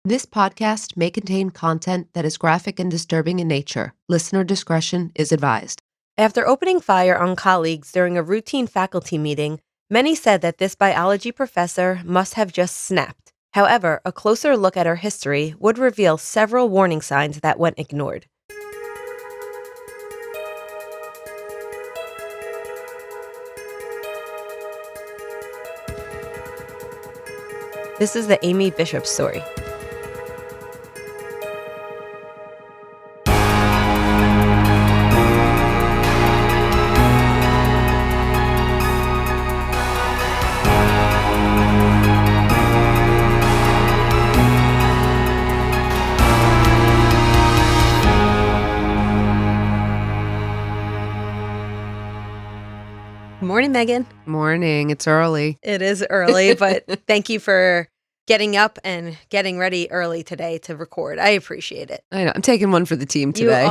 This podcast may contain content that is graphic and disturbing in nature. Listener discretion is advised. After opening fire on colleagues during a routine faculty meeting, many said that this biology professor must have just snapped. However, a closer look at her history would reveal several warning signs that went ignored. This is the Amy Bishop story. Morning, Megan. Morning. It's early. It is early, but thank you for getting up and getting ready early today to record. I appreciate it. I know. I'm taking one for the team today.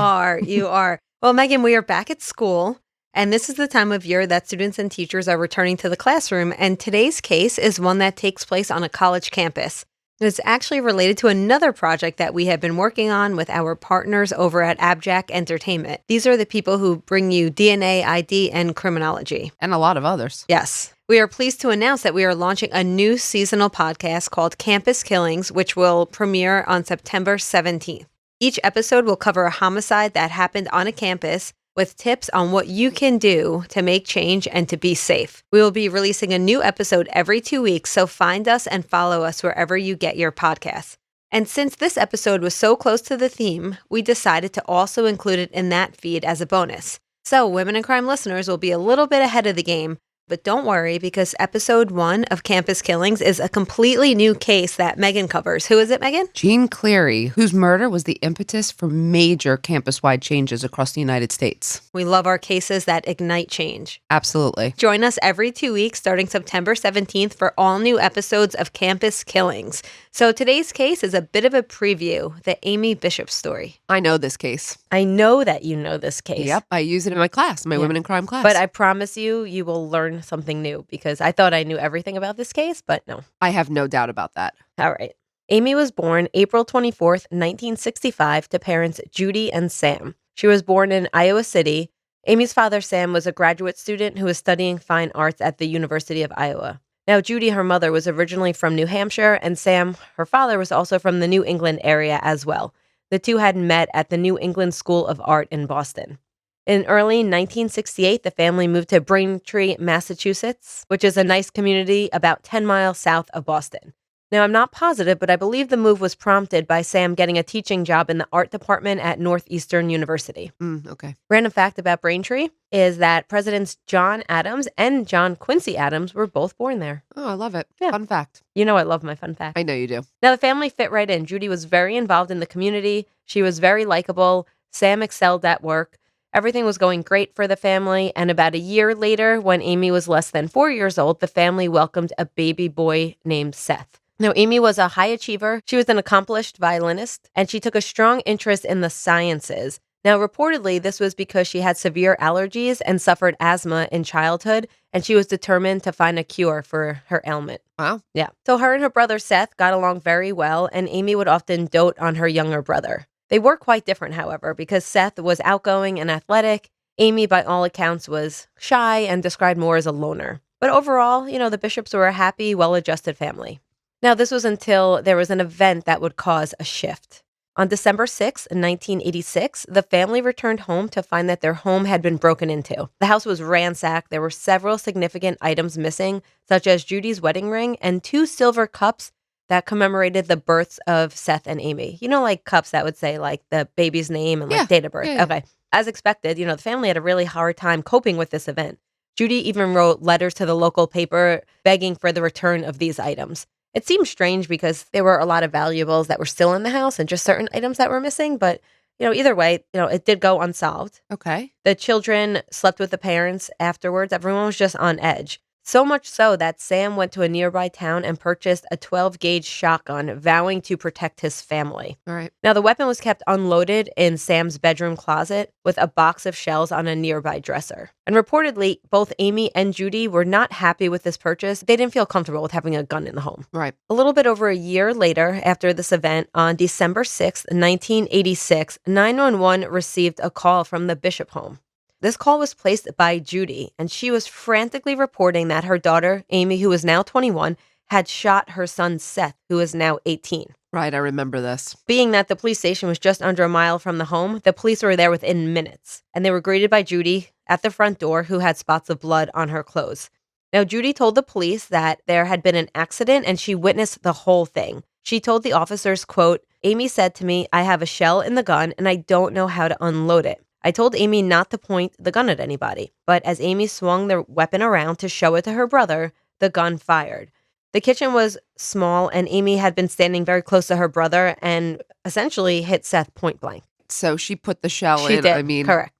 You are. Well, Megan, we are back at school, and this is the time of year that students and teachers are returning to the classroom, and today's case is one that takes place on a college campus. It's actually related to another project that we have been working on with our partners over at AbJack Entertainment. These are the people who bring you DNA, ID, and criminology. And a lot of others. Yes. We are pleased to announce that we are launching a new seasonal podcast called Campus Killings, which will premiere on September 17th. Each episode will cover a homicide that happened on a campus with tips on what you can do to make change and to be safe. We will be releasing a new episode every 2 weeks, so find us and follow us wherever you get your podcasts. And since this episode was so close to the theme, we decided to also include it in that feed as a bonus. So Women in Crime listeners will be a little bit ahead of the game. But don't worry, because episode 1 of Campus Killings is a completely new case that Megan covers. Who is it, Megan? Jean Cleary, whose murder was the impetus for major campus-wide changes across the United States. We love our cases that ignite change. Absolutely. Join us every 2 weeks starting September 17th for all new episodes of Campus Killings. So today's case is a bit of a preview, the Amy Bishop story. I know this case. I know that you know this case. Yep, I use it in my class, my Women in Crime class. But I promise you will learn something new, because I thought I knew everything about this case, but no. I have no doubt about that. All right. Amy was born April 24th, 1965 to parents Judy and Sam. She was born in Iowa City. Amy's father, Sam, was a graduate student who was studying fine arts at the University of Iowa. Now, Judy, her mother, was originally from New Hampshire, and Sam, her father, was also from the New England area as well. The two had met at the New England School of Art in Boston. In early 1968, the family moved to Braintree, Massachusetts, which is a nice community about 10 miles south of Boston. Now, I'm not positive, but I believe the move was prompted by Sam getting a teaching job in the art department at Northeastern University. Okay. Random fact about Braintree is that Presidents John Adams and John Quincy Adams were both born there. Oh, I love it. Yeah. Fun fact. You know I love my fun fact. I know you do. Now, the family fit right in. Judy was very involved in the community. She was very likable. Sam excelled at work. Everything was going great for the family, and about a year later, when Amy was less than 4 years old, the family welcomed a baby boy named Seth. Now, Amy was a high achiever. She was an accomplished violinist, and she took a strong interest in the sciences. Now, reportedly, this was because she had severe allergies and suffered asthma in childhood, and she was determined to find a cure for her ailment. Wow. Yeah. So her and her brother Seth got along very well, and Amy would often dote on her younger brother. They were quite different, however, because Seth was outgoing and athletic. Amy, by all accounts, was shy and described more as a loner. But overall, the Bishops were a happy, well-adjusted family. Now, this was until there was an event that would cause a shift. On December 6, 1986, the family returned home to find that their home had been broken into. The house was ransacked. There were several significant items missing, such as Judy's wedding ring and 2 silver cups that commemorated the births of Seth and Amy. Like cups that would say like the baby's name and date of birth. Yeah. Okay. As expected, the family had a really hard time coping with this event. Judy even wrote letters to the local paper begging for the return of these items. It seemed strange because there were a lot of valuables that were still in the house and just certain items that were missing. But, either way, it did go unsolved. Okay. The children slept with the parents afterwards. Everyone was just on edge. So much so that Sam went to a nearby town and purchased a 12-gauge shotgun, vowing to protect his family. All right. Now, the weapon was kept unloaded in Sam's bedroom closet with a box of shells on a nearby dresser. And reportedly, both Amy and Judy were not happy with this purchase. They didn't feel comfortable with having a gun in the home. Right. A little bit over a year later, after this event, on December 6th, 1986, 911 received a call from the Bishop home. This call was placed by Judy, and she was frantically reporting that her daughter, Amy, who is now 21, had shot her son, Seth, who is now 18. Right, I remember this. Being that the police station was just under a mile from the home, the police were there within minutes, and they were greeted by Judy at the front door, who had spots of blood on her clothes. Now, Judy told the police that there had been an accident, and she witnessed the whole thing. She told the officers, quote, "Amy said to me, I have a shell in the gun, and I don't know how to unload it. I told Amy not to point the gun at anybody, but as Amy swung the weapon around to show it to her brother, the gun fired. The kitchen was small, and Amy had been standing very close to her brother and essentially hit Seth point blank." So she put the shell She in. did, I mean, correct.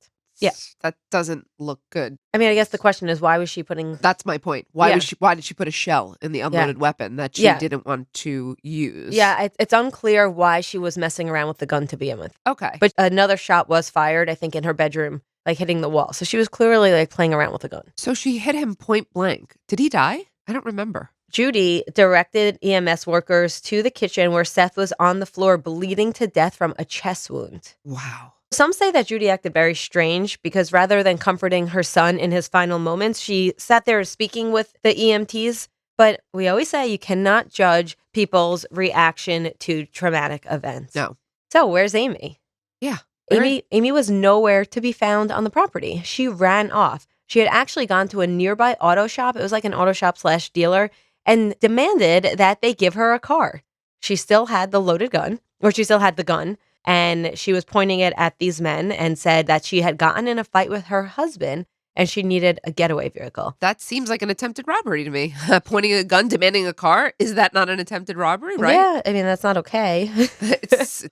Yeah. That doesn't look good. I mean, I guess the question is, why was she putting... That's my point. Why Yeah. why did she put a shell in the unloaded weapon that she Yeah. didn't want to use? Yeah, it's unclear why she was messing around with the gun to begin with. Okay. But another shot was fired, I think, in her bedroom, like hitting the wall. So she was clearly like playing around with the gun. So she hit him point blank. Did he die? I don't remember. Judy directed EMS workers to the kitchen where Seth was on the floor bleeding to death from a chest wound. Wow. Some say that Judy acted very strange because rather than comforting her son in his final moments, she sat there speaking with the EMTs. But we always say you cannot judge people's reaction to traumatic events. No. So where's Amy? Yeah. Amy was nowhere to be found on the property. She ran off. She had actually gone to a nearby auto shop. It was like an auto shop / dealer, and demanded that they give her a car. She still had the loaded gun, or she still had the gun, and she was pointing it at these men and said that she had gotten in a fight with her husband and she needed a getaway vehicle. That seems like an attempted robbery to me. Pointing a gun, demanding a car. Is that not an attempted robbery, right? Yeah, I mean, that's not okay.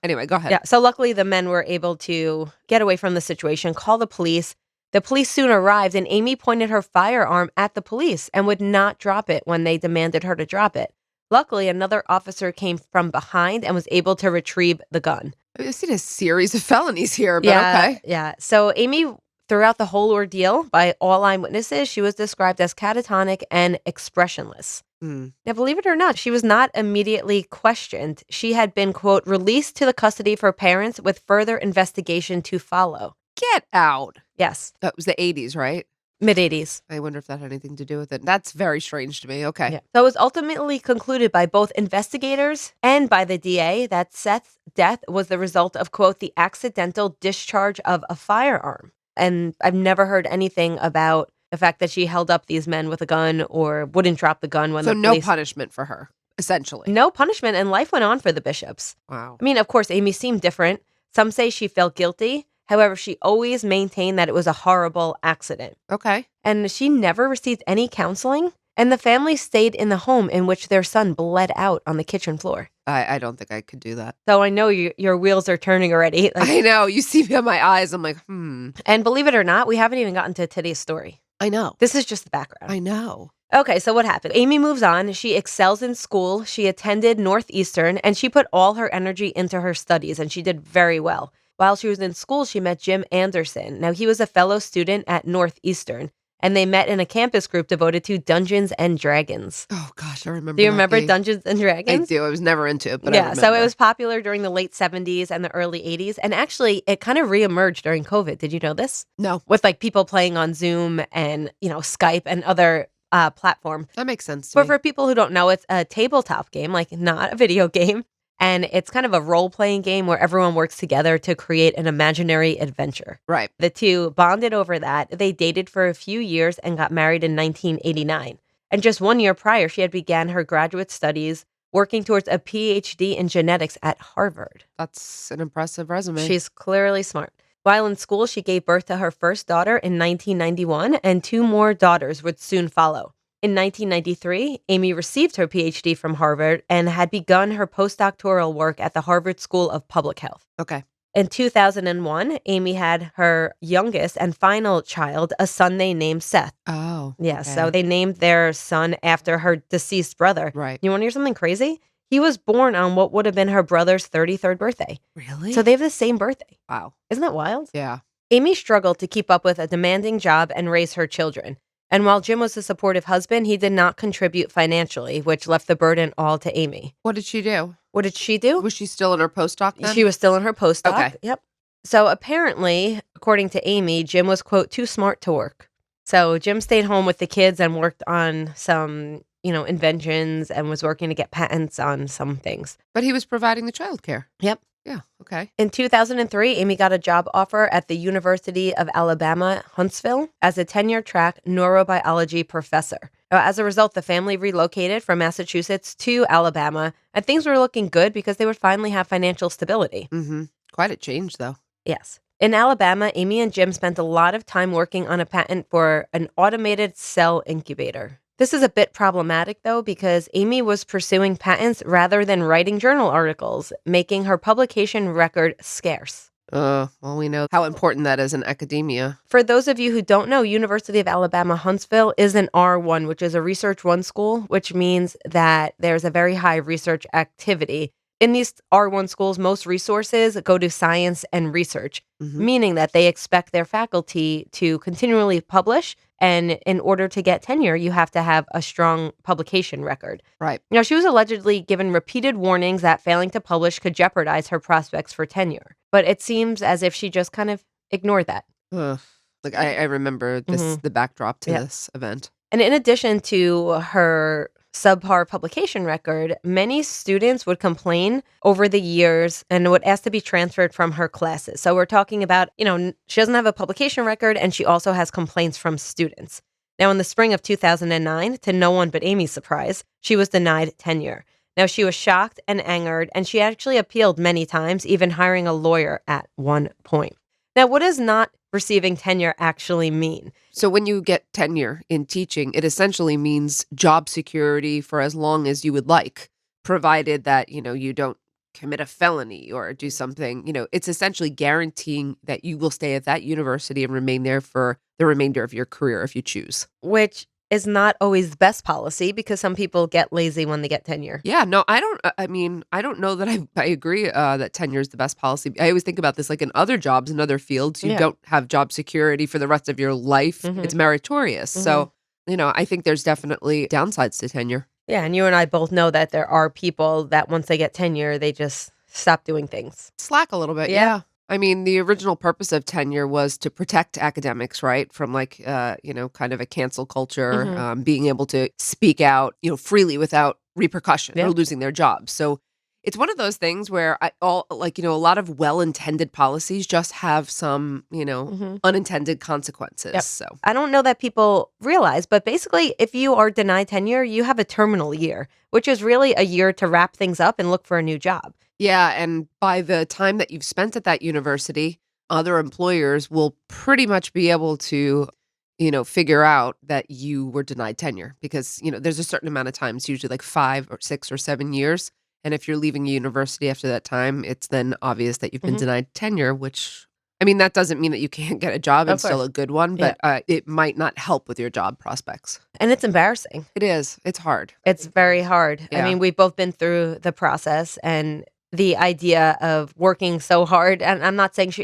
Anyway, go ahead. Yeah, so luckily the men were able to get away from the situation, call the police. The police soon arrived, and Amy pointed her firearm at the police and would not drop it when they demanded her to drop it. Luckily, another officer came from behind and was able to retrieve the gun. I've seen a series of felonies here, but okay. Yeah. So Amy, throughout the whole ordeal, by all eyewitnesses, she was described as catatonic and expressionless. Now, believe it or not, she was not immediately questioned. She had been, quote, released to the custody of her parents with further investigation to follow. Get out. Yes. That was the 80s, right? Mid-80s. I wonder if that had anything to do with it. That's very strange to me. Okay. Yeah. So it was ultimately concluded by both investigators and by the DA that Seth's death was the result of, quote, the accidental discharge of a firearm. And I've never heard anything about the fact that she held up these men with a gun or wouldn't drop the gun when the police... So no punishment for her, essentially. No punishment, and life went on for the Bishops. Wow. I mean, of course, Amy seemed different. Some say she felt guilty. However, she always maintained that it was a horrible accident. Okay. And she never received any counseling. And the family stayed in the home in which their son bled out on the kitchen floor. I don't think I could do that. So I know your wheels are turning already. I know. You see me on my eyes. I'm like, And believe it or not, we haven't even gotten to today's story. I know. This is just the background. I know. Okay, so what happened? Amy moves on. She excels in school. She attended Northeastern, and she put all her energy into her studies, and she did very well. While she was in school, she met Jim Anderson. Now, he was a fellow student at Northeastern, and they met in a campus group devoted to Dungeons and Dragons. Oh, gosh, I remember. Do you that remember game. Dungeons and Dragons? I do. I was never into it, but I yeah, remember. so it was popular during the late 70s and the early 80s. And actually, it kind of reemerged during COVID. Did you know this? No. With like people playing on Zoom and, Skype and other platforms. That makes sense to But me. for people who don't know, it's a tabletop game, like not a video game. And it's kind of a role-playing game where everyone works together to create an imaginary adventure. Right. The two bonded over that. They dated for a few years and got married in 1989. And just 1 year prior, she had began her graduate studies, working towards a PhD in genetics at Harvard. That's an impressive resume. She's clearly smart. While in school, she gave birth to her first daughter in 1991, and 2 more daughters would soon follow. In 1993, Amy received her PhD from Harvard and had begun her postdoctoral work at the Harvard School of Public Health. Okay. In 2001, Amy had her youngest and final child, a son they named Seth. Oh, Yeah, so okay. they named their son after her deceased brother. Right. You want to hear something crazy? He was born on what would have been her brother's 33rd birthday. So Really? they have the same birthday. Wow. Isn't that wild? Yeah. Amy struggled to keep up with a demanding job and raise her children. And while Jim was a supportive husband, he did not contribute financially, which left the burden all to Amy. What did she do? What did she do? Was she still in her postdoc then? She was still in her postdoc. Okay. Yep. So apparently, according to Amy, Jim was, quote, too smart to work. So Jim stayed home with the kids and worked on some, inventions and was working to get patents on some things. But he was providing the childcare. Yep. Yeah. Okay. In 2003, Amy got a job offer at the University of Alabama, Huntsville, as a tenure-track neurobiology professor. As a result, the family relocated from Massachusetts to Alabama, and things were looking good because they would finally have financial stability. Mm-hmm. Quite a change, though. Yes. In Alabama, Amy and Jim spent a lot of time working on a patent for an automated cell incubator. This is a bit problematic, though, because Amy was pursuing patents rather than writing journal articles, making her publication record scarce. Well, we know how important that is in academia. For those of you who don't know, University of Alabama Huntsville is an R1, which is a Research 1 school, which means that there's a very high research activity. In these R1 schools, most resources go to science and research, meaning that they expect their faculty to continually publish. And in order to get tenure, you have to have a strong publication record. Right. She was allegedly given repeated warnings that failing to publish could jeopardize her prospects for tenure. But it seems as if she just kind of ignored that. Ugh. Like I remember this, the backdrop to this event. And in addition to her subpar publication record, many students would complain over the years and would ask to be transferred from her classes. So we're talking about, she doesn't have a publication record and she also has complaints from students. Now, in the spring of 2009, to no one but Amy's surprise, she was denied tenure. Now, she was shocked and angered, and she actually appealed many times, even hiring a lawyer at one point. Now, what does not receiving tenure actually mean? So when you get tenure in teaching, it essentially means job security for as long as you would like, provided that, you don't commit a felony or do something. It's essentially guaranteeing that you will stay at that university and remain there for the remainder of your career if you choose. Which is not always the best policy because some people get lazy when they get tenure. Yeah, no, I don't. I don't know that I agree that tenure is the best policy. I always think about this like in other jobs, in other fields, you don't have job security for the rest of your life. It's meritorious. So, I think there's definitely downsides to tenure. Yeah, and you and I both know that there are people that once they get tenure, they just stop doing things. Slack a little bit, yeah. I mean, the original purpose of tenure was to protect academics, right? From kind of a cancel culture, being able to speak out, freely without repercussion or losing their jobs. So it's one of those things where a lot of well-intended policies just have some, unintended consequences. Yep. So I don't know that people realize, but basically, if you are denied tenure, you have a terminal year, which is really a year to wrap things up and look for a new job. yeah, and by the time that you've spent at that university, other employers will pretty much be able to, figure out that you were denied tenure because, there's a certain amount of time. It's usually like 5 or 6 or 7 years. And if you're leaving a university after that time, it's then obvious that you've been denied tenure, which, that doesn't mean that you can't get a job and still a good one, but it might not help with your job prospects. And it's embarrassing. It is. It's hard. It's very hard. Yeah. We've both been through the process and the idea of working so hard. And I'm not saying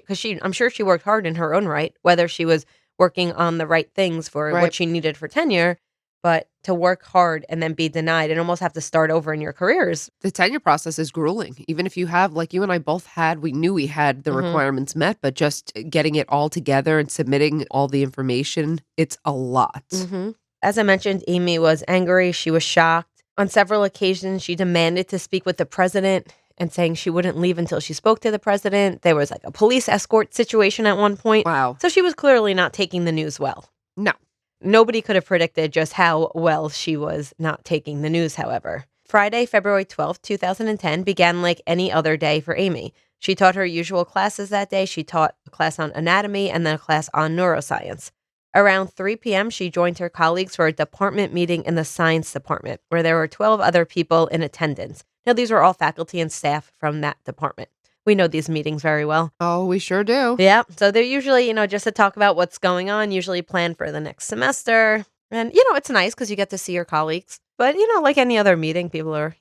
I'm sure she worked hard in her own right, whether she was working on the right things for what she needed for tenure, but to work hard and then be denied and almost have to start over in your careers. The tenure process is grueling. Even if you have, like you and I both had, we knew we had the requirements met, but just getting it all together and submitting all the information, it's a lot. As I mentioned, Amy was angry. She was shocked. On several occasions, she demanded to speak with the president and saying she wouldn't leave until she spoke to the president. There was like a police escort situation at one point. Wow. So she was clearly not taking the news well. No. Nobody could have predicted just how well she was not taking the news, however. Friday, February 12th, 2010 began like any other day for Amy. She taught her usual classes that day. She taught a class on anatomy and then a class on neuroscience. Around 3 p.m., she joined her colleagues for a department meeting in the science department, where there were 12 other people in attendance. Now, these were all faculty and staff from that department. We know these meetings very well. Oh, we sure do. Yeah. So they're usually, just to talk about what's going on, usually plan for the next semester. And, it's nice because you get to see your colleagues. But, like any other meeting, people are,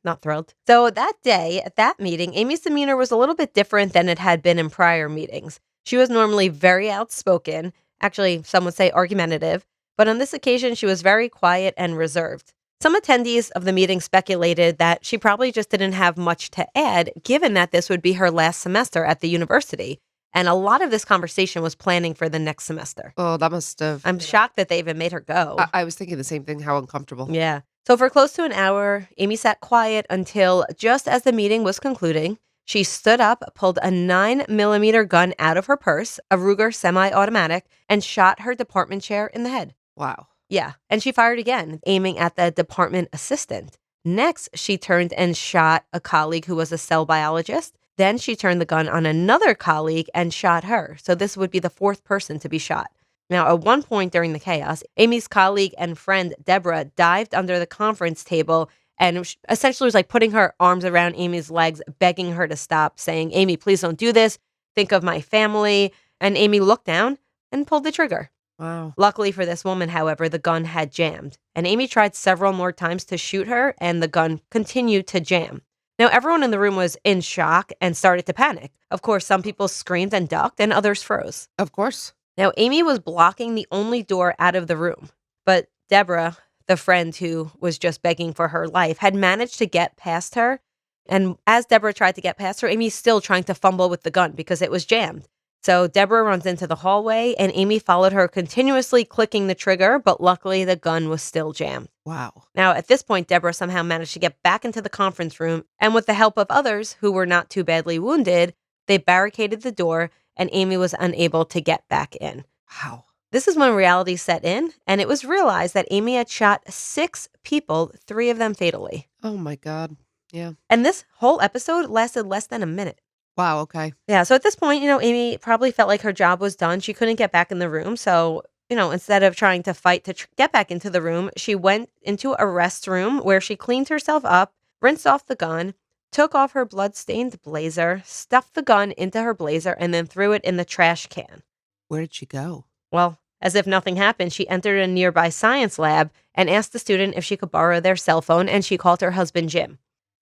not thrilled. So that day at that meeting, Amy's demeanor was a little bit different than it had been in prior meetings. She was normally very outspoken, actually, some would say argumentative. But on this occasion, she was very quiet and reserved. Some attendees of the meeting speculated that she probably just didn't have much to add, given that this would be her last semester at the university. And a lot of this conversation was planning for the next semester. Oh, that must have. I'm shocked that they even made her go. I was thinking the same thing. How uncomfortable. Yeah. So for close to an hour, Amy sat quiet until just as the meeting was concluding. She stood up, pulled a 9mm gun out of her purse, a Ruger semi-automatic, and shot her department chair in the head. Wow. Yeah. And she fired again, aiming at the department assistant. Next, she turned and shot a colleague who was a cell biologist. Then she turned the gun on another colleague and shot her. So this would be the fourth person to be shot. Now, at one point during the chaos, Amy's colleague and friend, Deborah, dived under the conference table and essentially was like putting her arms around Amy's legs, begging her to stop, saying, "Amy, please don't do this. Think of my family." And Amy looked down and pulled the trigger. Wow. Luckily for this woman, however, the gun had jammed. And Amy tried several more times to shoot her, and the gun continued to jam. Now, everyone in the room was in shock and started to panic. Of course, some people screamed and ducked, and others froze. Of course. Now, Amy was blocking the only door out of the room. But Deborah, the friend who was just begging for her life, had managed to get past her. And as Deborah tried to get past her, Amy's still trying to fumble with the gun because it was jammed. So Deborah runs into the hallway, and Amy followed her, continuously clicking the trigger, but luckily the gun was still jammed. Wow. Now, at this point, Deborah somehow managed to get back into the conference room, and with the help of others who were not too badly wounded, they barricaded the door, and Amy was unable to get back in. Wow. This is when reality set in, and it was realized that Amy had shot 6 people, 3 of them fatally. Oh, my God. Yeah. And this whole episode lasted less than a minute. Wow. Okay. Yeah, so at this point, Amy probably felt like her job was done. She couldn't get back in the room. So, instead of trying to fight to get back into the room, she went into a restroom where she cleaned herself up, rinsed off the gun, took off her blood-stained blazer, stuffed the gun into her blazer, and then threw it in the trash can. Where did she go? Well, as if nothing happened, she entered a nearby science lab and asked the student if she could borrow their cell phone, and she called her husband, Jim.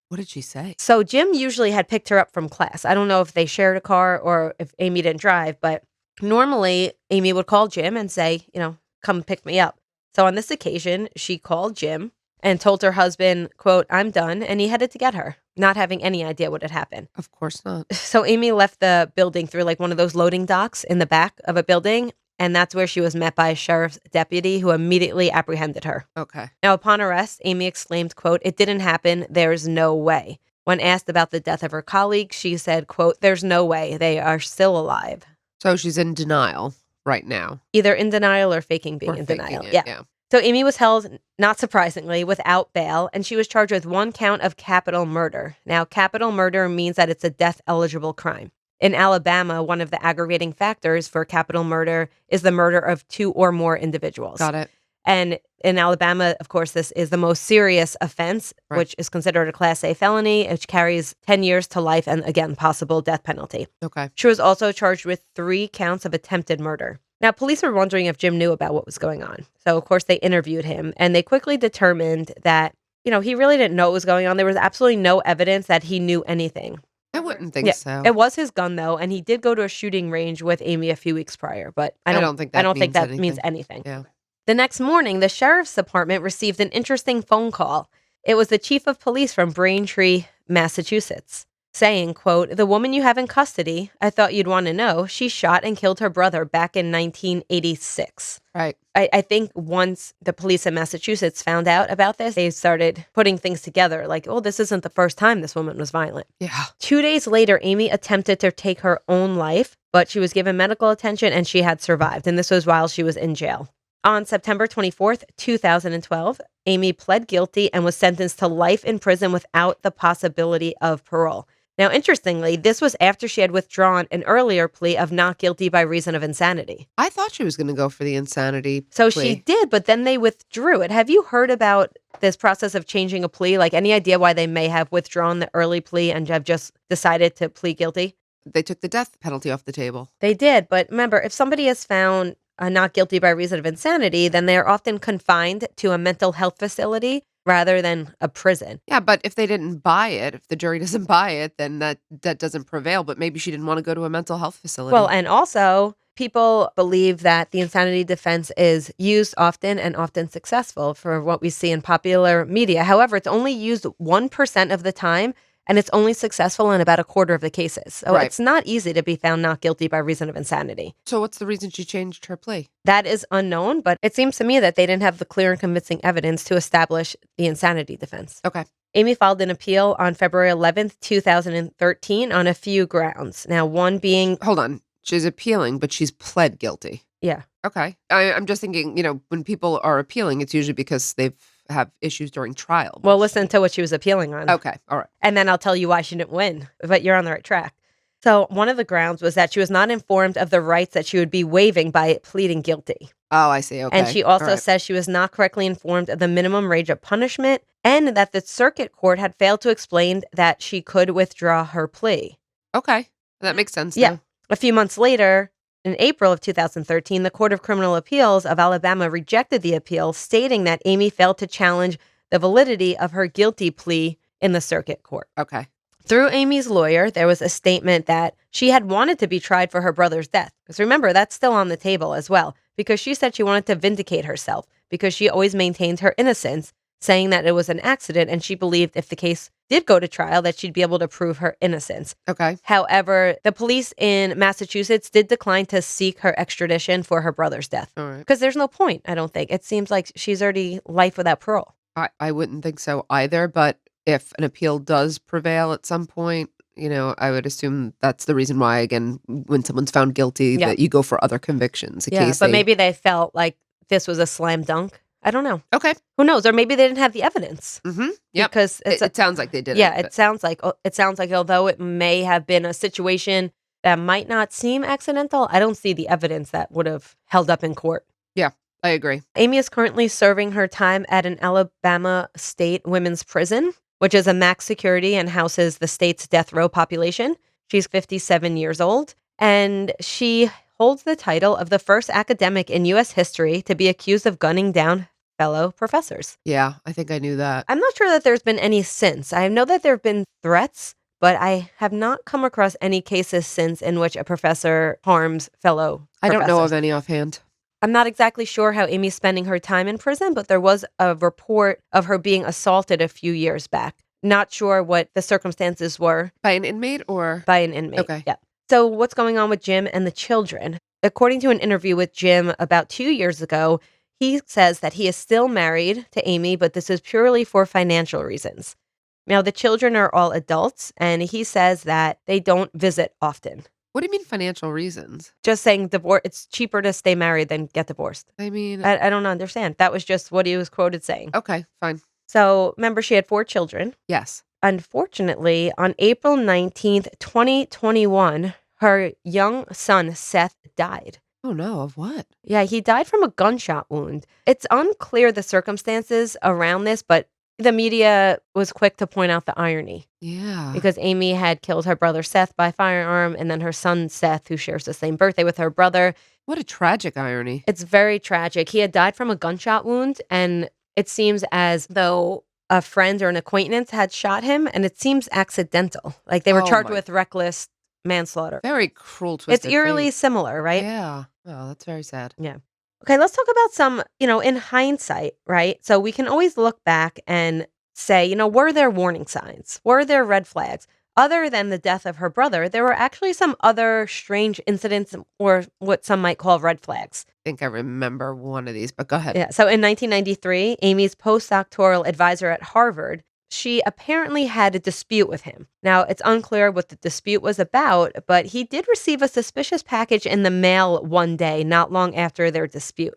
What did she say? So Jim usually had picked her up from class. I don't know if they shared a car or if Amy didn't drive, but normally Amy would call Jim and say, come pick me up. So on this occasion, she called Jim and told her husband, quote, "I'm done," and he headed to get her, not having any idea what had happened. Of course not. So Amy left the building through like one of those loading docks in the back of a building, and that's where she was met by a sheriff's deputy who immediately apprehended her. Okay. Now, upon arrest, Amy exclaimed, quote, "It didn't happen. There's no way." When asked about the death of her colleague, she said, quote, "There's no way. They are still alive." So she's in denial right now. Either in denial or faking being Or in faking denial. it, Yeah. yeah. So Amy was held, not surprisingly, without bail, and she was charged with 1 count of capital murder. Now, capital murder means that it's a death-eligible crime. In Alabama, one of the aggravating factors for capital murder is the murder of 2 or more individuals. Got it. And in Alabama, of course, this is the most serious offense, Right. which is considered a Class A felony, which carries 10 years to life and, again, possible death penalty. Okay. She was also charged with 3 counts of attempted murder. Now, police were wondering if Jim knew about what was going on. So, of course, they interviewed him, and they quickly determined that, he really didn't know what was going on. There was absolutely no evidence that he knew anything. I wouldn't think so. It was his gun, though, and he did go to a shooting range with Amy a few weeks prior, but I don't think that means anything. Yeah. The next morning, the sheriff's department received an interesting phone call. It was the chief of police from Braintree, Massachusetts, saying, quote, "The woman you have in custody, I thought you'd want to know, she shot and killed her brother back in 1986. Right. I think once the police in Massachusetts found out about this, they started putting things together like, oh, this isn't the first time this woman was violent. Yeah. 2 days later, Amy attempted to take her own life, but she was given medical attention and she had survived. And this was while she was in jail. On September 24th, 2012, Amy pled guilty and was sentenced to life in prison without the possibility of parole. Now, interestingly, this was after she had withdrawn an earlier plea of not guilty by reason of insanity. I thought she was going to go for the insanity So she plea. did, but then they withdrew it. Have you heard about this process of changing a plea? Like, any idea why they may have withdrawn the early plea and have just decided to plead guilty? They took the death penalty off the table. They did, but remember, if somebody is found not guilty by reason of insanity, then they are often confined to a mental health facility rather than a prison. Yeah, but if they didn't buy it, if the jury doesn't buy it, then that doesn't prevail. But maybe she didn't want to go to a mental health facility. Well, and also, people believe that the insanity defense is used often and often successful for what we see in popular media. However, it's only used 1% of the time, and it's only successful in about a quarter of the cases. So Right. it's not easy to be found not guilty by reason of insanity. So what's the reason she changed her plea? That is unknown, but it seems to me that they didn't have the clear and convincing evidence to establish the insanity defense. Okay. Amy filed an appeal on February 11th, 2013 on a few grounds. Now, one being, Hold on. She's appealing, but she's pled guilty. yeah. Okay. I'm just thinking, when people are appealing, it's usually because they've have issues during trial. Well, listen to what she was appealing on. Okay. All right. And then I'll tell you why she didn't win, but you're on the right track. So one of the grounds was that she was not informed of the rights that she would be waiving by pleading guilty. Oh, I see. Okay. And she All also right. says she was not correctly informed of the minimum range of punishment and that the circuit court had failed to explain that she could withdraw her plea. Okay. That makes sense. Yeah. Now. A few months later, in April of 2013, the Court of Criminal Appeals of Alabama rejected the appeal, stating that Amy failed to challenge the validity of her guilty plea in the circuit court. Okay. Through Amy's lawyer, there was a statement that she had wanted to be tried for her brother's death. Because remember, that's still on the table as well, because she said she wanted to vindicate herself because she always maintained her innocence, saying that it was an accident, and she believed if the case did go to trial that she'd be able to prove her innocence. Okay. However, the police in Massachusetts did decline to seek her extradition for her brother's death. All right. Because there's no point, I don't think. It seems like she's already life without parole. I wouldn't think so either, but if an appeal does prevail at some point, I would assume that's the reason why, again, when someone's found guilty, Yeah. that you go for other convictions. But maybe they felt like this was a slam dunk. I don't know. Okay. Who knows? Or maybe they didn't have the evidence. Mm-hmm. Yep. Because It sounds like they did. yeah, it sounds like although it may have been a situation that might not seem accidental, I don't see the evidence that would have held up in court. Yeah, I agree. Amy is currently serving her time at an Alabama state women's prison, which is a max security and houses the state's death row population. She's 57 years old, and she holds the title of the first academic in U.S. history to be accused of gunning down fellow professors. Yeah, I think I knew that. I'm not sure that there's been any since. I know that there have been threats, but I have not come across any cases since in which a professor harms fellow I don't know professors. of any offhand. I'm not exactly sure how Amy's spending her time in prison, but there was a report of her being assaulted a few years back. Not sure what the circumstances were By an inmate or? by an inmate. Okay. Yeah. So what's going on with Jim and the children? According to an interview with Jim about 2 years ago, he says that he is still married to Amy, but this is purely for financial reasons. Now, the children are all adults, and he says that they don't visit often. What do you mean financial reasons? Just saying divorce, it's cheaper to stay married than get divorced. I mean, I don't understand. That was just what he was quoted saying. okay, fine. So, remember, she had 4 children. Yes. Unfortunately, on April 19th, 2021, her young son, Seth, died. Oh no, of what? Yeah, he died from a gunshot wound. It's unclear the circumstances around this, but the media was quick to point out the irony Yeah. because Amy had killed her brother Seth by firearm and then her son Seth, who shares the same birthday with her brother. What a tragic irony. It's very tragic. He had died from a gunshot wound, and it seems as though a friend or an acquaintance had shot him, and it seems accidental. Like they were Oh charged my- with reckless manslaughter. Very cruel It's twisted eerily fate. similar, right? Yeah. Oh, that's very sad. Yeah. Okay, let's talk about some, in hindsight, right? So we can always look back and say, were there warning signs? Were there red flags? Other than the death of her brother, there were actually some other strange incidents or what some might call red flags. I think I remember one of these, but go ahead. Yeah. So in 1993, Amy's postdoctoral advisor at Harvard, she apparently had a dispute with him. Now, it's unclear what the dispute was about, but he did receive a suspicious package in the mail one day, not long after their dispute.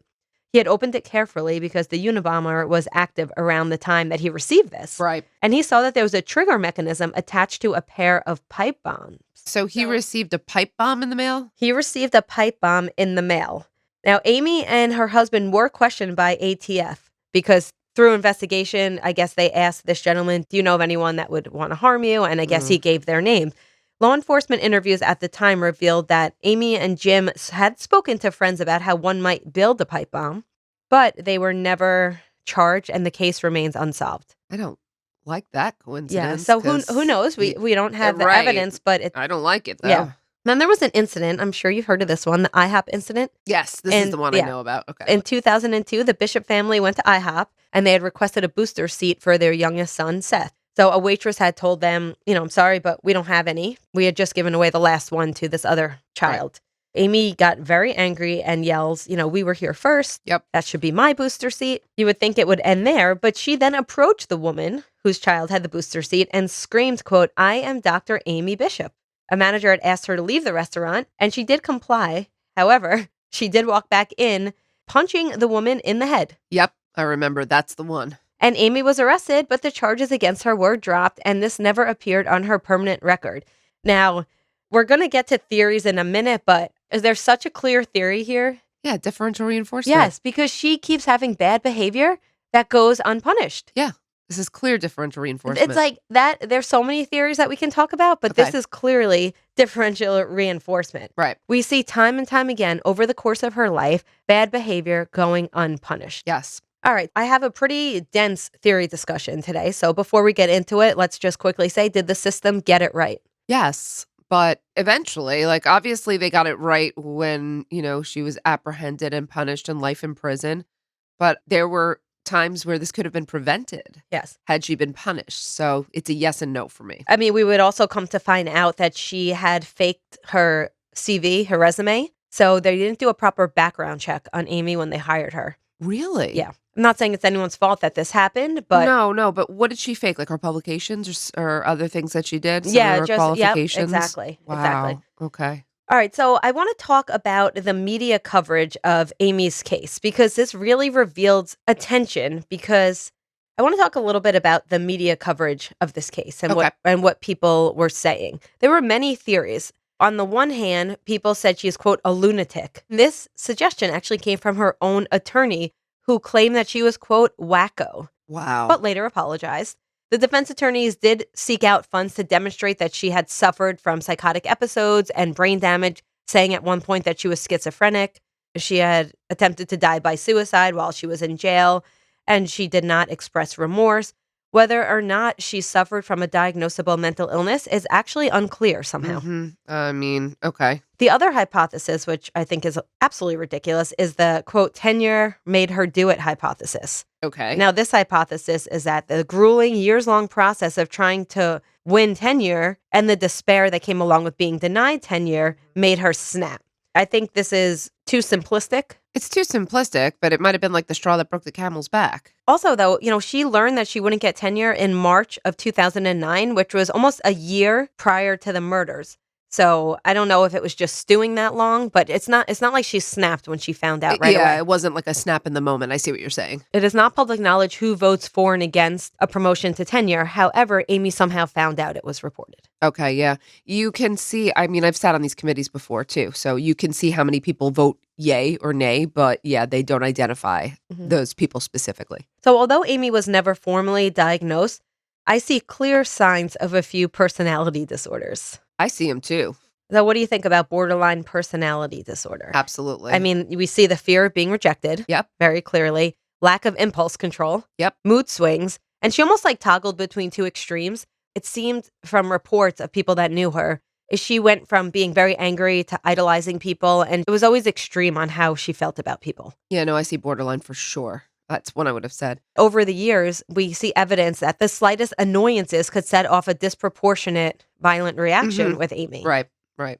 He had opened it carefully because the Unabomber was active around the time that he received this. Right. And he saw that there was a trigger mechanism attached to a pair of pipe bombs. So he received a pipe bomb in the mail? He received a pipe bomb in the mail. Now, Amy and her husband were questioned by ATF because through investigation, I guess they asked this gentleman, do you know of anyone that would want to harm you? And I guess he gave their name. Law enforcement interviews at the time revealed that Amy and Jim had spoken to friends about how one might build a pipe bomb, but they were never charged and the case remains unsolved. I don't like that coincidence. Yeah, so who knows? We don't have the right. evidence, but I don't like it, though. yeah. Then there was an incident. I'm sure you've heard of this one, the IHOP incident. Yes, this is the one I know about. Okay. In 2002, the Bishop family went to IHOP and they had requested a booster seat for their youngest son, Seth. So a waitress had told them, I'm sorry, but we don't have any. We had just given away the last one to this other child. Right. Amy got very angry and yells, we were here first. Yep. That should be my booster seat. You would think it would end there, but she then approached the woman whose child had the booster seat and screamed, quote, "I am Dr. Amy Bishop." A manager had asked her to leave the restaurant, and she did comply. However, she did walk back in, punching the woman in the head. Yep, I remember. That's the one. And Amy was arrested, but the charges against her were dropped, and this never appeared on her permanent record. Now, we're going to get to theories in a minute, but is there such a clear theory here? Yeah, differential reinforcement. Yes, because she keeps having bad behavior that goes unpunished. Yeah, this is clear differential reinforcement. It's like that. There's so many theories that we can talk about, but this is clearly differential reinforcement. Right. We see time and time again over the course of her life, bad behavior going unpunished. Yes. All right. I have a pretty dense theory discussion today. So before we get into it, let's just quickly say, did the system get it right? Yes. But eventually, obviously they got it right when, she was apprehended and punished and life in prison. But there were times where this could have been prevented. Yes. Had she been punished. So it's a yes and no for me. I mean, we would also come to find out that she had faked her CV, her resume. So they didn't do a proper background check on Amy when they hired her. Really? Yeah. I'm not saying it's anyone's fault that this happened, but No, but what did she fake? Like her publications or other things that she did? Yeah, just qualifications? Yep, exactly. Wow. Exactly. Okay. All right, so I want to talk about the media coverage of Amy's case because this really revealed attention because I want to talk a little bit about the media coverage of this case and what people were saying. There were many theories. On the one hand, people said she is, quote, a lunatic. This suggestion actually came from her own attorney who claimed that she was, quote, wacko. Wow. But later apologized. The defense attorneys did seek out funds to demonstrate that she had suffered from psychotic episodes and brain damage, saying at one point that she was schizophrenic. She had attempted to die by suicide while she was in jail, and she did not express remorse. Whether or not she suffered from a diagnosable mental illness is actually unclear somehow. Mm-hmm. I mean, okay. The other hypothesis, which I think is absolutely ridiculous, is the, quote, tenure made her do it hypothesis. Okay. Now, this hypothesis is that the grueling years-long process of trying to win tenure and the despair that came along with being denied tenure made her snap. I think this is too simplistic. It's too simplistic, but it might have been like the straw that broke the camel's back. Also, though, she learned that she wouldn't get tenure in March of 2009, which was almost a year prior to the murders. So I don't know if it was just stewing that long, but it's not like she snapped when she found out right away. Yeah, it wasn't like a snap in the moment. I see what you're saying. It is not public knowledge who votes for and against a promotion to tenure. However, Amy somehow found out it was reported. Okay, yeah. You can see, I've sat on these committees before too, so you can see how many people vote yay or nay, but yeah, they don't identify those people specifically. So although Amy was never formally diagnosed, I see clear signs of a few personality disorders. I see them too. So what do you think about borderline personality disorder? Absolutely. I mean, we see the fear of being rejected. Yep. Very clearly. Lack of impulse control. Yep. Mood swings. And she almost toggled between two extremes. It seemed from reports of people that knew her, she went from being very angry to idolizing people. And it was always extreme on how she felt about people. Yeah, no, I see borderline for sure. That's what I would have said. Over the years, we see evidence that the slightest annoyances could set off a disproportionate violent reaction with Amy. Right.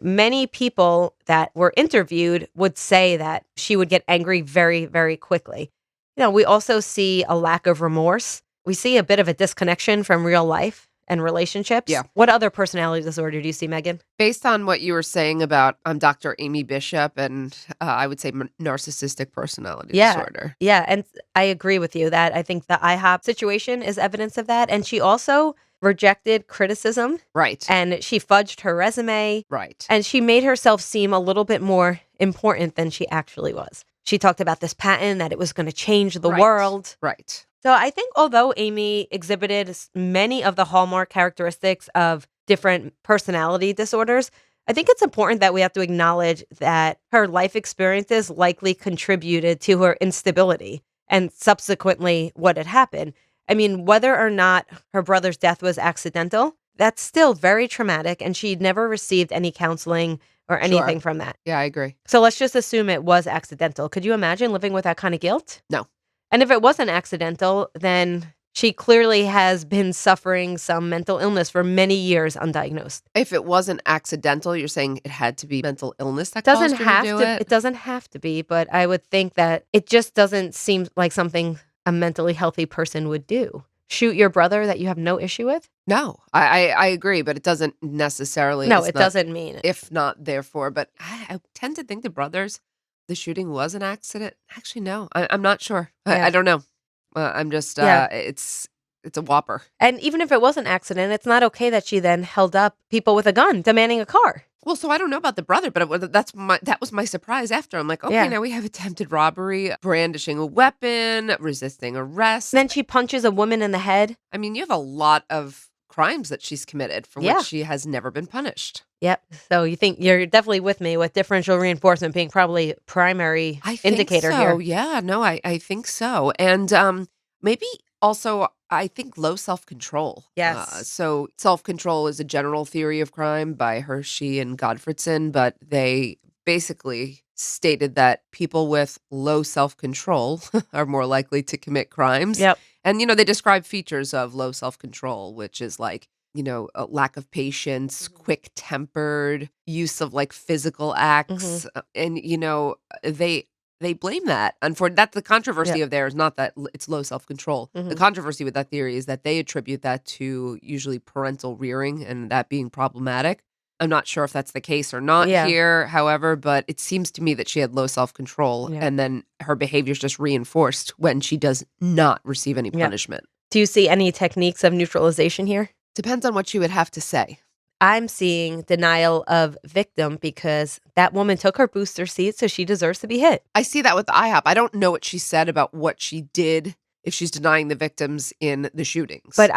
Many people that were interviewed would say that she would get angry very, very quickly. We also see a lack of remorse. We see a bit of a disconnection from real life. and relationships. Yeah. What other personality disorder do you see, Megan? Based on what you were saying about Dr. Amy Bishop and I would say narcissistic personality Yeah. disorder. Yeah, and I agree with you that I think the IHOP situation is evidence of that, and she also rejected criticism, Right. and she fudged her resume, Right. and she made herself seem a little bit more important than she actually was. She talked about this patent, that it was gonna change the Right. world. Right. So I think although Amy exhibited many of the hallmark characteristics of different personality disorders, I think it's important that we have to acknowledge that her life experiences likely contributed to her instability and subsequently what had happened. I mean, whether or not her brother's death was accidental, that's still very traumatic, and she never received any counseling or anything Sure. from that. Yeah, I agree. So let's just assume it was accidental. Could you imagine living with that kind of guilt? No. And if it wasn't accidental, then she clearly has been suffering some mental illness for many years undiagnosed. If it wasn't accidental, you're saying it had to be mental illness that Doesn't caused her to have do to it? it doesn't have to be, but I would think that it just doesn't seem like something a mentally healthy person would do. Shoot your brother that you have no issue with? No. I agree, but it doesn't necessarily No, it's it not doesn't mean it. if not therefore, but I tend to think the shooting was an accident. Actually, no. I'm not sure. Yeah. I don't know. I'm just Yeah. it's a whopper. And even if it was an accident, it's not okay that she then held up people with a gun demanding a car. Well, so I don't know about the brother, but that was my surprise after. I'm like, okay, Yeah. now we have attempted robbery, brandishing a weapon, resisting arrest. Then she punches a woman in the head. I mean, you have a lot of crimes that she's committed for Yeah. which she has never been punished. Yep. So you think you're definitely with me with differential reinforcement being probably primary I think indicator so. here. Yeah, no, I think so. And maybe also I think low self-control. Yes. So self-control is a general theory of crime by Hershey and Gottfredson, but they basically stated that people with low self-control are more likely to commit crimes. Yep. And they describe features of low self-control, which is like a lack of patience, quick-tempered, use of like physical acts, and they blame that. And for that's the controversy Yep. of theirs, not that it's low self-control. The Mhm. controversy with that theory is that they attribute that to usually parental rearing and that being problematic. I'm not sure if that's the case or not Yeah. here, however, but it seems to me that she had low self-control Yeah. and then her behavior is just reinforced when she does not receive any Yeah. punishment. Do you see any techniques of neutralization here? Depends on what you would have to say. I'm seeing denial of victim because that woman took her booster seat, so she deserves to be hit. I see that with the IHOP. I don't know what she said about what she did if she's denying the victims in the shootings. But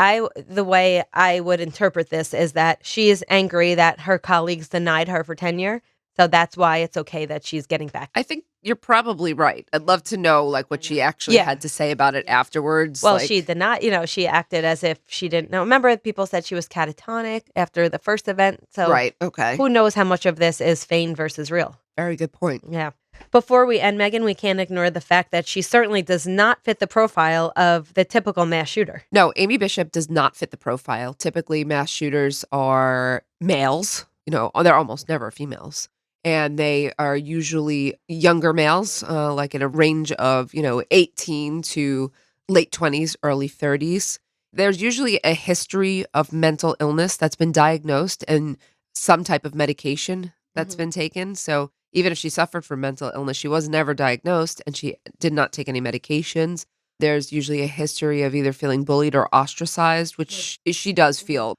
the way I would interpret this is that she is angry that her colleagues denied her for tenure. So that's why it's okay that she's getting back. I think you're probably right. I'd love to know like what she actually Yeah. had to say about it afterwards. Well, like, she did not, she acted as if she didn't know. Remember, people said she was catatonic after the first event. So right. Okay. who knows how much of this is feigned versus real? Very good point. Yeah. Before we end, Megan, we can't ignore the fact that she certainly does not fit the profile of the typical mass shooter. No, Amy Bishop does not fit the profile. Typically, mass shooters are males. They're almost never females. And they are usually younger males, like in a range of, 18 to late 20s, early 30s. There's usually a history of mental illness that's been diagnosed and some type of medication that's been taken. So even if she suffered from mental illness, she was never diagnosed and she did not take any medications. There's usually a history of either feeling bullied or ostracized, which she does feel.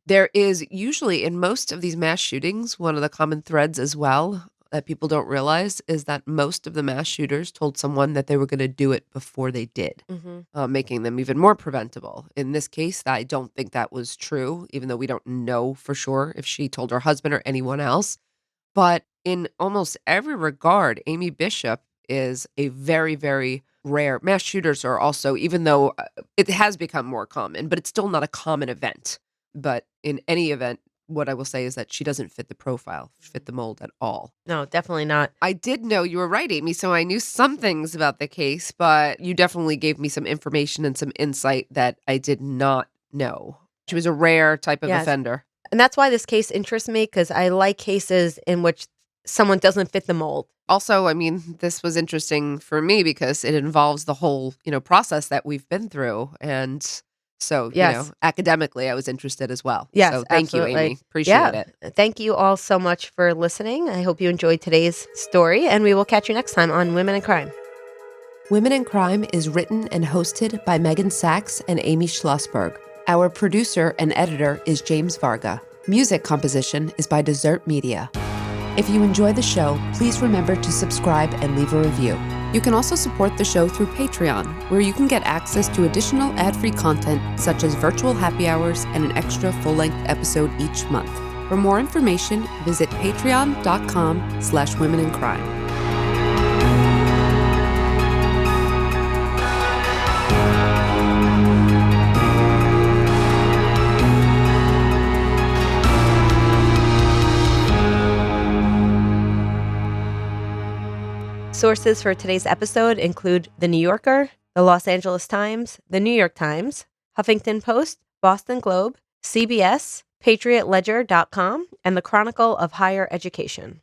There is usually in most of these mass shootings, one of the common threads as well that people don't realize is that most of the mass shooters told someone that they were going to do it before they did, making them even more preventable. In this case, I don't think that was true, even though we don't know for sure if she told her husband or anyone else. But in almost every regard, Amy Bishop is a very, very rare. Mass shooters are also, even though it has become more common, but it's still not a common event. But in any event, what I will say is that she doesn't fit the profile, fit the mold at all. No, definitely not. I did know you were right, Amy, so I knew some things about the case, but you definitely gave me some information and some insight that I did not know. She was a rare type of Yes. offender. And that's why this case interests me, because I like cases in which someone doesn't fit the mold. Also, I mean, this was interesting for me because it involves the whole, process that we've been through. And So, Yes. academically, I was interested as well. Yes, So thank you, absolutely. Amy. Appreciate Yeah. it. Thank you all so much for listening. I hope you enjoyed today's story, and we will catch you next time on Women in Crime. Women in Crime is written and hosted by Megan Sachs and Amy Schlossberg. Our producer and editor is James Varga. Music composition is by Desert Media. If you enjoy the show, please remember to subscribe and leave a review. You can also support the show through Patreon, where you can get access to additional ad-free content such as virtual happy hours and an extra full-length episode each month. For more information, visit patreon.com/womenincrime. Sources for today's episode include The New Yorker, The Los Angeles Times, The New York Times, Huffington Post, Boston Globe, CBS, PatriotLedger.com, and the Chronicle of Higher Education.